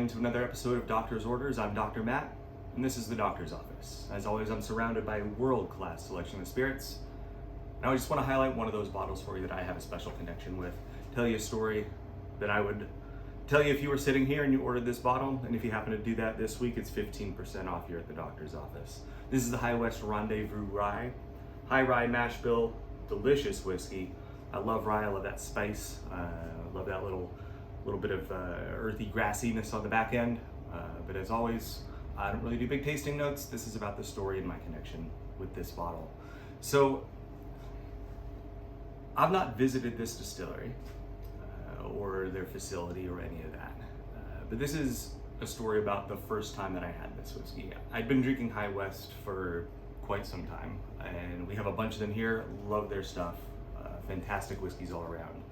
to another episode of Doctor's Orders. I'm Dr. Matt, and this is the Doctor's Office. As always, I'm surrounded by a world-class selection of spirits. Now I just want to highlight one of those bottles for you that I have a special connection with. Tell you a story that I would tell you if you were sitting here and you ordered this bottle, and if you happen to do that this week, it's 15% off here at the Doctor's Office. This is the High West Rendezvous Rye. High rye mash bill, delicious whiskey. I love rye, I love that spice. I love that little bit of earthy grassiness on the back end. But as always, I don't really do big tasting notes. This is about the story and my connection with this bottle. So, I've not visited this distillery or their facility or any of that. But this is a story about the first time that I had this whiskey. I'd been drinking High West for quite some time, and we have a bunch of them here. Love their stuff. Fantastic whiskeys all around.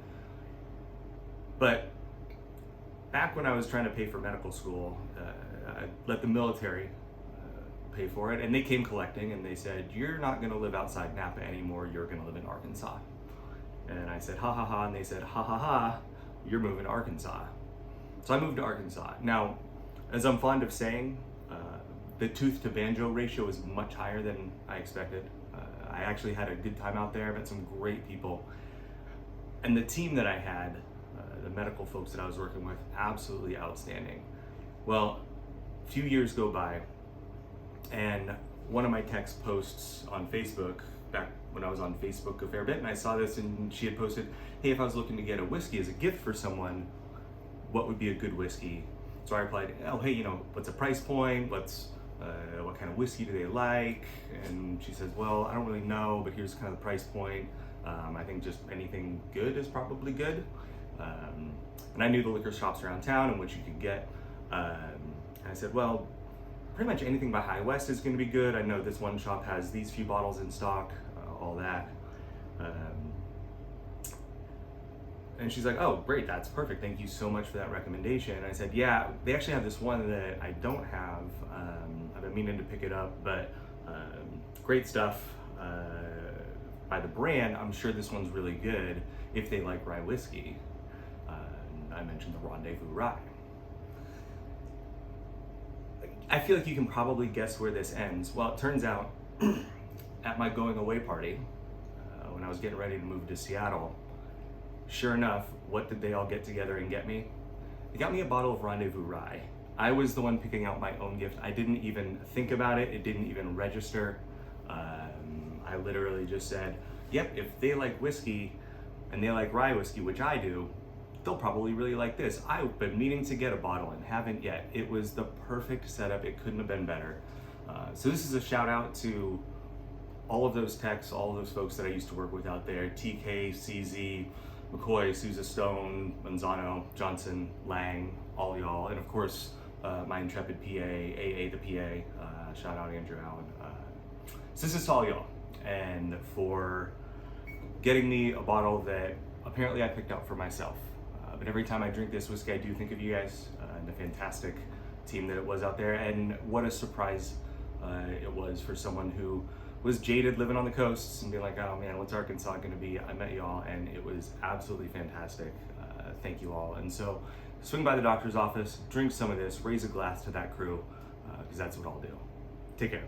But back when I was trying to pay for medical school, I let the military pay for it, and they came collecting and they said, "You're not going to live outside Napa anymore, you're going to live in Arkansas." And I said, "Ha ha ha," and they said, "Ha ha ha, you're moving to Arkansas." So I moved to Arkansas. Now, as I'm fond of saying, the tooth to banjo ratio is much higher than I expected. I actually had a good time out there, met some great people. And the team that I had, the medical folks that I was working with, absolutely outstanding. Well, a few years go by, and one of my techs posts on Facebook, back when I was on Facebook a fair bit, and I saw this, and she had posted, "Hey, if I was looking to get a whiskey as a gift for someone, what would be a good whiskey?" So I replied, "Oh, hey, what's a price point? What kind of whiskey do they like?" And she says, "Well, I don't really know, but here's kind of the price point. I think just anything good is probably good." And I knew the liquor shops around town and what you could get. And I said, "Well, pretty much anything by High West is going to be good. I know this one shop has these few bottles in stock, all that." And she's like, "Oh, great, that's perfect. Thank you so much for that recommendation." And I said, "Yeah, they actually have this one that I don't have. I've been meaning to pick it up, but great stuff by the brand. I'm sure this one's really good if they like rye whiskey." I mentioned the Rendezvous Rye. I feel like you can probably guess where this ends. Well, it turns out at my going away party, when I was getting ready to move to Seattle, sure enough, what did they all get together and get me? They got me a bottle of Rendezvous Rye. I was the one picking out my own gift. I didn't even think about it. It didn't even register. I literally just said, "Yep, if they like whiskey and they like rye whiskey, which I do, they'll probably really like this. I've been meaning to get a bottle and haven't yet." It was the perfect setup. It couldn't have been better. So this is a shout out to all of those techs, all of those folks that I used to work with out there: TK, CZ, McCoy, Sousa Stone, Manzano, Johnson, Lang, all y'all, and of course my intrepid PA, AA the PA, shout out Andrew Allen. So this is to all y'all, and for getting me a bottle that apparently I picked out for myself. But every time I drink this whiskey, I do think of you guys and the fantastic team that it was out there, and what a surprise it was for someone who was jaded living on the coasts and being like, "Oh man, what's Arkansas going to be?" I met y'all, and it was absolutely fantastic. Thank you all. And so swing by the doctor's office, drink some of this, raise a glass to that crew, because that's what I'll do. Take care.